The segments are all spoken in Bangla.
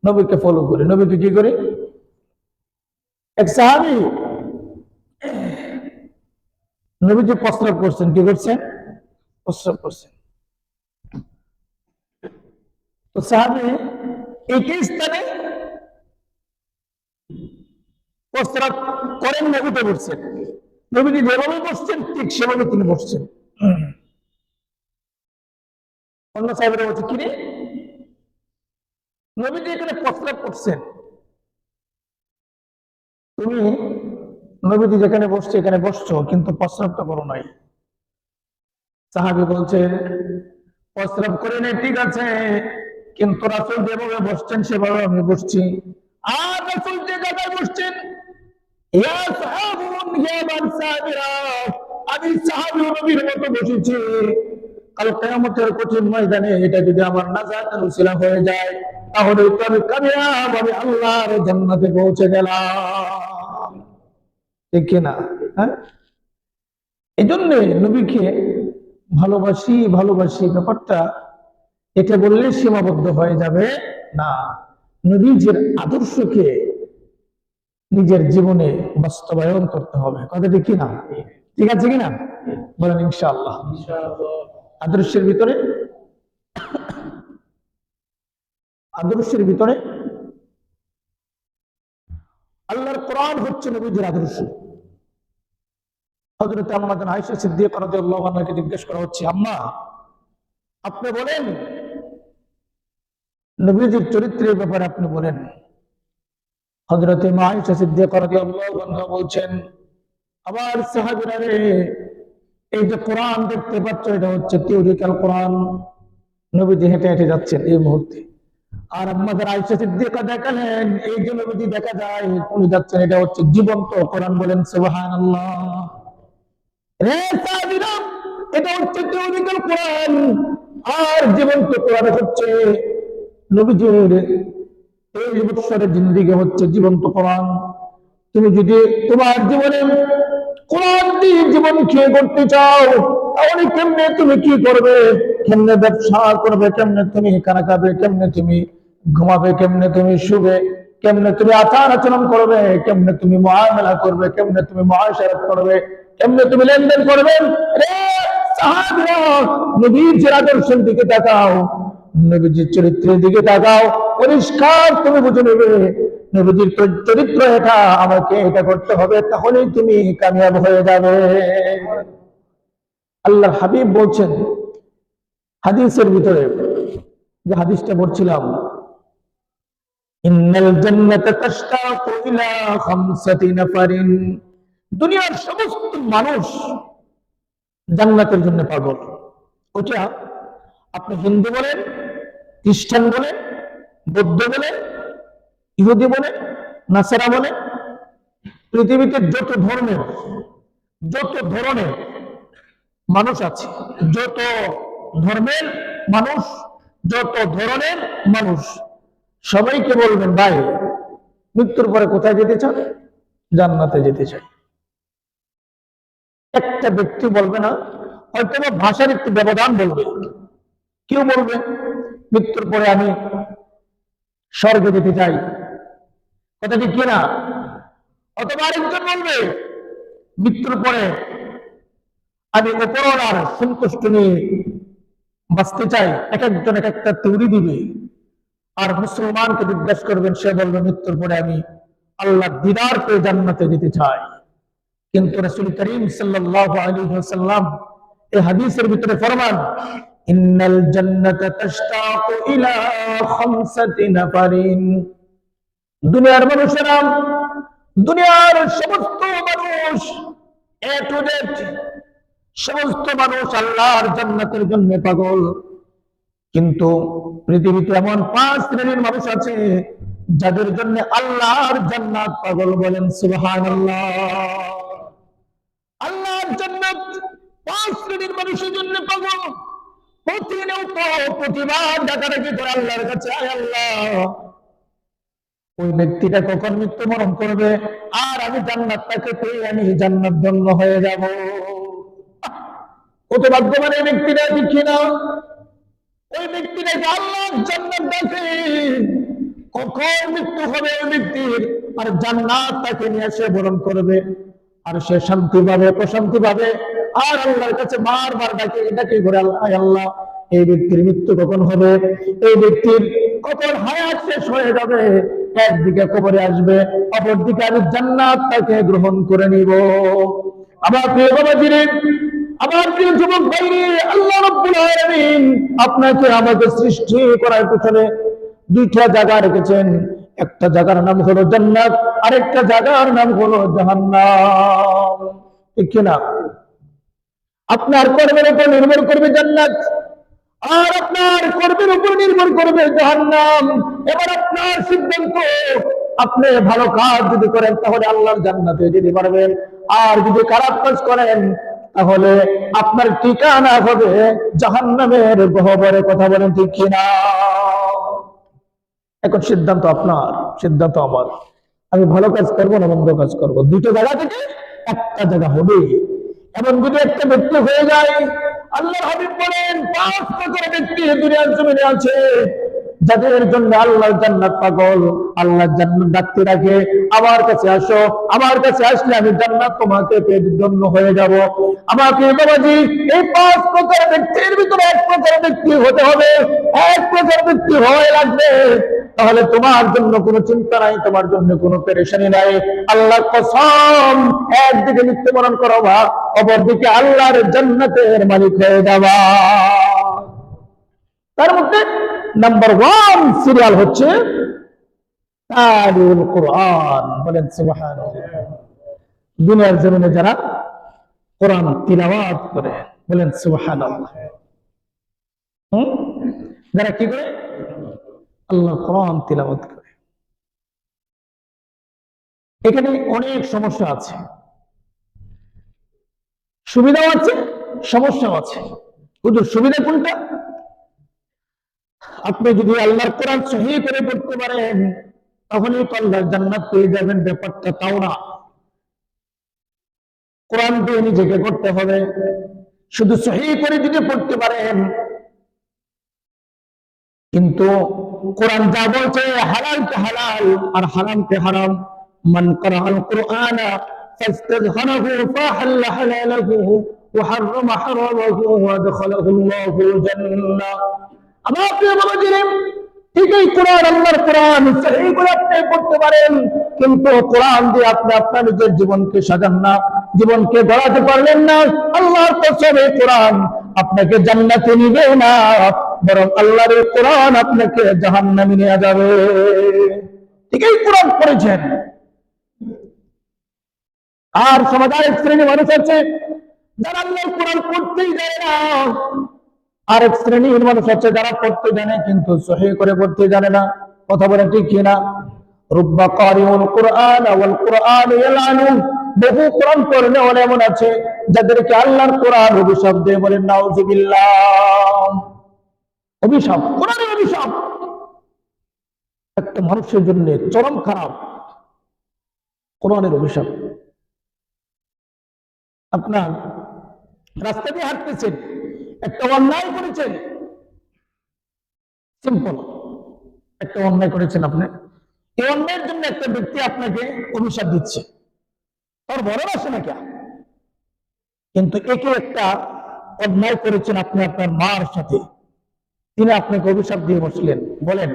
নবীকে ফলো করি। নবীকে কি করি? এক সাহাবী নবীজি প্রস্রাব করছেন, কি করছেন? প্রস্রাব করছেন। তো সাহাবী একই স্থানে প্রস্রাব করেন না, উঠে বসছেন। নবীজি যেভাবে বসছেন ঠিক সেভাবে তিনি বসছেন। অন্য সাহেবেরা বলছে, কিরে নবীজি এখানে প্রস্রাব করছেন, তুমি নবীজি যেখানে বসছে এখানে বসছো, কিন্তু প্রস্রাবটা করো নাই। সাহাবী বলছে, প্রস্রাব করে নেই ঠিক আছে, কিন্তু রাসূল যেভাবে বসছেন সেভাবে আমি বসছি। আর রাসূল যে জায়গায় বসছেন, ইয়া সাহাবুন ইয়া মান সাবিরা, আমি সাহাবী নবীর মতো বসেছি। কাল কিয়ামতের কঠিন ময়দানে এটা যদি আমার নাজাতের উসিলা হয়ে যায়, তাহলে তো আমি কামিয়াব, আমি আল্লাহর জান্নাতে পৌঁছে গেলাম। ঠিক কিনা? হ্যাঁ, এই জন্য নবীকে ভালোবাসি ভালোবাসি ব্যাপারটা এটা বললে সীমাবদ্ধ হয়ে যাবে না। নবীজির আদর্শকে নিজের জীবনে বাস্তবায়ন করতে হবে। কথা ঠিক কিনা? ঠিক আছে কিনা? বলেন ইনশাআল্লাহ। আদর্শের ভিতরে আদর্শের ভিতরে আল্লাহর কোরআন হচ্ছে নবীজির আদর্শ। হযরত আম্মা জান আয়েশা সিদ্দিকা রাদিয়াল্লাহু আনহাকে জিজ্ঞেস করা হচ্ছে, আম্মা আপনি বলেন নবীজির চরিত্রের ব্যাপারে আপনি বলেন। হযরত আয়েশা সিদ্দিকা রাদিয়াল্লাহু আনহা বলছেন, আমার সাহাবীরা রে, এই যে কোরআন দেখতে পাচ্ছ এটা হচ্ছে থিওরিক্যাল কোরআন। নবীজি হেঁটে হেঁটে যাচ্ছেন এই মুহূর্তে, আর আমাদের আয়েশা সিদ্দিকা দেখালেন এই যে নবীজি দেখা যায় উনি যাচ্ছেন, এটা হচ্ছে জীবন্ত কোরআন। বলেন সুবহানাল্লাহ। রে সাহাবীরা, এটা হচ্ছে থিওরিক্যাল কোরআন, আর জীবন্ত কোরআন হচ্ছে নবীজির 23 বছরের জিন্দেগি হচ্ছে জীবন্ত কোরআন। তুমি যদি তোমার জীবনে কোরআন দিয়ে জীবন খেয়ে করতে চাও, তাহলে কেমনে তুমি কি করবে? কেমনে ব্যবসা করবে? কেমনে তুমি খানা খাবে? কেমনে তুমি ঘুমাবে? কেমনে তুমি শুবে? কেমনে তুমি আচার আচরণ করবে? কেমনে তুমি মুআমালা করবে? কেমনে তুমি মুআশারাত করবে? কেমনে তুমি লেনদেন করবে? রে সাহাবীরা, নবীর আদর্শের দিকে তাকাও, নবীজির চরিত্রের দিকে তাকাও, পরিষ্কার তুমি বুঝে নেবে নবীজির চরিত্র এটা, আমাকে এটা করতে হবে, তাহলেই তুমি কামিয়াব হয়ে যাবে। আল্লাহর হাবিব বলছেন হাদিসের ভিতরে, যে হাদিসটা পড়ছিলাম, ইন্নাল জান্নাতা তাশতাকু ইলা খামসাতি নাফারিন, দুনিয়ার সমস্ত মানুষ জান্নাতের জন্য পাগল। ওটা আপনি হিন্দু বলেন, খ্রিস্টান বলেন, বৌদ্ধ বলেন, ইহুদি বলেন, নাসারা বলেন, পৃথিবীতে যত ধর্মের যত ধরনের মানুষ আছে, যত ধর্মের মানুষ, যত ধরনের মানুষ, সবাইকে বলবেন ভাই মৃত্যুর পরে কোথায় যেতে চান? জান্নাতে যেতে চাই। একটা ব্যক্তি বলবে না, হয়তো ভাষার একটু ব্যবধান বলবে। কেউ বলবে মৃত্যুর পরে আমি স্বর্গে যেতে চাই, কথা ঠিক কিনা? অথবা আরেকজন বলবে মৃত্যুর পরে আমি উপরওয়ালার সন্তুষ্ট নিয়ে বাঁচতে চাই। এক একজন এক একটা থিওরি দিবে। আর মুসলমানকে জিজ্ঞাসা করবেন, সে বলবে মৃত্যুর পরে আমি আল্লাহ দিদার পেয়ে জান্নাতে যেতে চাই। কিন্তু রাসূল করিম সাল্লাল্লাহু আলাইহি ওয়াসাল্লাম এই হাদিসের ভিতরে ফরমান, ইন্নাল জান্নাতা তাশতাকু ইলা খামসাতি নাফারিন, দুনিয়ার মানুষেরা, দুনিয়ার সমস্ত মানুষ, এ টু জেড সমস্ত মানুষ আল্লাহর জান্নাতের জন্য পাগল। কিন্তু পৃথিবীতে এমন 5 শ্রেণীর মানুষ আছে যাদের জন্য আল্লাহর জান্নাত পাগল। বলেন সুবহানাল্লাহ। আল্লাহর জান্নাত 5 শ্রেণীর মানুষের জন্য পাগল। প্রতিনিয়ত প্রতিবার ডাকাডাকি করে আল্লাহর কাছে, আয় আল্লাহ ওই ব্যক্তিটা কখন মৃত্যুবরণ করবে, আর আমি জান্নাতটাকে পেয়ে আমি জান্নাত ধন্য হয়ে যাব। কত ভাগ্যবান এই ব্যক্তিটা, ঠিক কিনা? ওই ব্যক্তিটাকে আল্লাহ জান্নাত ডাকে, কখন মৃত্যু হবে ওই ব্যক্তির, আর জান্নাত তাকে নিয়ে সে বরণ করবে, আর সে শান্তি পাবে, প্রশান্তি পাবে। আর আল্লাহর কাছে বারবার ডাকে ডাকে করে, আল্লাহ আল্লাহ, এই ব্যক্তির মৃত্যু কখন হবে, এই ব্যক্তির কখন হায়াত শেষ হয়ে যাবে, একদিকে কবরে আসবে, অপরদিকে আমি জান্নাত তাকে গ্রহণ করে নিব। আমার প্রিয় বাবাজিরে, আমার প্রিয় যুবক ভাই, আল্লাহ রাব্বুল আলামিন আপনাকে আমাকে সৃষ্টি করার পিছনে দুইটা জায়গা রেখেছেন। একটা জায়গার নাম হলো জান্নাত, আরেকটা জায়গার নাম হলো জাহান্নাম। ঠিক কিনা? আপনার কর্মের উপর নির্ভর করবে জান্নাত, আর আপনার কর্মের উপর নির্ভর করবে জাহান্নাম। এবার আপনার সিদ্ধান্ত, আপনি ভালো কাজ যদি করেন তাহলে আল্লাহর জান্নাতে যেতে পারবেন, আর যদি খারাপ কাজ করেন তাহলে আপনার ঠিকানা হবে জাহান্নামের গহ্বরে। কথা বলেন ঠিক কিনা? এখন সিদ্ধান্ত আপনার, সিদ্ধান্ত আমার। আমি ভালো কাজ করবো না মন্দ কাজ করবো, দুটো জায়গা থেকে একটা জায়গা হবে। এমন যদি একটা ব্যক্তি হয়ে যায়, আল্লাহর হাবিব বলেন 5 প্রকারের ব্যক্তি দুনিয়ার জমিনে আছে যাদের জন্য আল্লাহর জান্নাত পাগল। আল্লাহর জান্নাত ডাকতে রাখে, আমার কাছে আসো, আমার কাছে আসলে আমি জান্নাত তোমাকে পেয়ে ধন্য হয়ে যাব। আমাকে বাবাজি, এই 5 প্রকারের ব্যক্তির ভিতরে 1 প্রকারের ব্যক্তি হতে হবে, 1 প্রকারের ব্যক্তি হয়ে লাগবে। তাহলে তোমার জন্য কোনো চিন্তা নাই, তোমার জন্য কোনো পেরেশানি নাই। আল্লাহর কসম, একদিকে মৃত্যুবরণ করবা, অপরদিকে আল্লাহর জান্নাতের মালিক হয়ে যাবা। তার মধ্যে নাম্বার 1 সিরিয়াল হচ্ছে তালিউল কোরআন। বলেন সুবহানাল্লাহ। দুনিয়ার জমিনে যারা কোরআন তিলাওয়াত করে, বলেন সুবহানাল্লাহ। যারা কি করে? আল্লাহর কোরআন তিলাওয়াত করে। এখানে অনেক সমস্যা আছে, সুবিধাও আছে, সমস্যাও আছে। হুজুর সুবিধা কোনটা? আপনি যদি আল্লাহর কোরআন সহি করে পড়তে পারেন তাহলেই তো আল্লাহর জান্নাত পেয়ে যাবেন, ব্যাপারটা তাও না। কোরআন দিয়ে নিজেকে করতে হবে, শুধু সহি করে যদি পড়তে পারেন, কিন্তু কোরআন যা বলছে হালালকে হালাল আর হারামকে হারাম। মান ক্বারাআল কুরআনা ফাস্তাযহারাহু ফাহাল্লা হালালাহু ওয়া হাররামা হারামাহু ওয়া আদখালাহু আল্লাহুল জান্নাহ। আমার প্রিয় বাবাজিরে, ঠিক এই কোরআন, আল্লাহর কোরআন সহি করে আপনি পড়তে পারেন, কিন্তু কোরআন দিয়ে আপনি আপনার নিজের জীবনকে সাজান না, জীবনকে গড়াতে পারলেন না, আল্লাহর কসম এই কোরআন আপনাকে জান্নাতে নিবে না, বরং আল্লাহর এই কোরআন আপনাকে জাহান্নামে নিয়ে যাবে। ঠিক এই কোরআন পড়েছেন। আর সমাজের এক শ্রেণীর মানুষ আছে যারা আল্লাহর কোরআন পড়তেই জানে না, আরেক শ্রেণীর মানুষ আছে যারা পড়তে জানে কিন্তু সহি করে পড়তে জানে না। কথা বলে ঠিক কিনা? রুব্বা কারিউল কুরআন ওয়াল কুরআন ইয়ালানু। বহু কোরআন পড়নে ওরা এমন আছে যাদেরকে আল্লাহর কোরআন অভিশাপ দেয়। বলেন নাউযুবিল্লাহ। অভিশাপ, কোরআনের অভিশাপ একটা মানুষের জন্য চরম খারাপ। কোরআনের অভিশাপ। আপনার রাস্তা দিয়ে হাঁটতেছেন, একটা অন্যায় করেছেন, সিম্পল একটা অন্যায় করেছেন আপনি, এই অন্যায়ের জন্য একটা ব্যক্তি আপনাকে অভিশাপ দিচ্ছে, তার বড় আসে না কেন, কিন্তু একে একটা অন্যায় করেছেন আপনি আপনার মার সাথে, তিনি আপনাকে অভিশাপ দিয়ে বসলেন। বলেন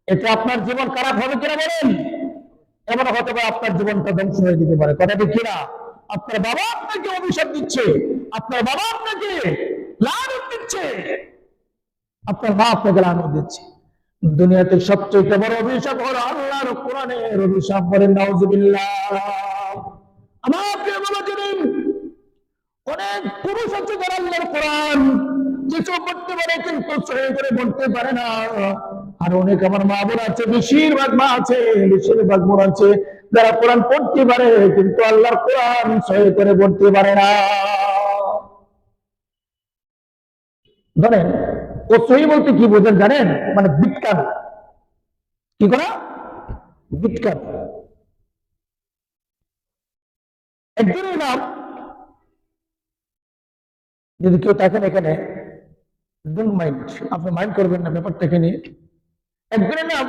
এতে আপনার জীবন খারাপ হবে কিনা? বলেন। এমন হতে পারে আপনার জীবনটা ধ্বংস হয়ে যেতে পারে। কথা ঠিক কিনা? আপনার বাবা আপনাকে অভিশাপ দিচ্ছে, আপনার বাবা আপনাকে লানত দিচ্ছে, আপনার মা আপনাকে লানত দিচ্ছে। দুনিয়াতে সবচেয়ে বড় অভিশাপ হলো আল্লাহর কোরআনের অভিশাপ। বলেন নাউযুবিল্লাহ। আমার প্রিয় বাবাজিরা, অনেক পুরুষ আছে যারা আল্লাহর কোরআন কিছু পড়তে পারে কিন্তু সহি করে পড়তে পারে না। আর অনেক আমার মা বোন আছে, বেশিরভাগ মা আছে, বেশিরভাগ বোন আছে যারা কোরআন পড়তে পারে কিন্তু আল্লাহর কোরআন সহি করে পড়তে পারে না। জানেন ও সহি বলতে কি বোঝেন জানেন? মানে বিটকান। কি করা? বিটকান। একজনের নাম, যদি কেউ দেখেন এখানে, ডোন্ট মাইন্ড, আপনি মাইন্ড করবেন না ব্যাপারটাকে নিয়ে। একজনের নাম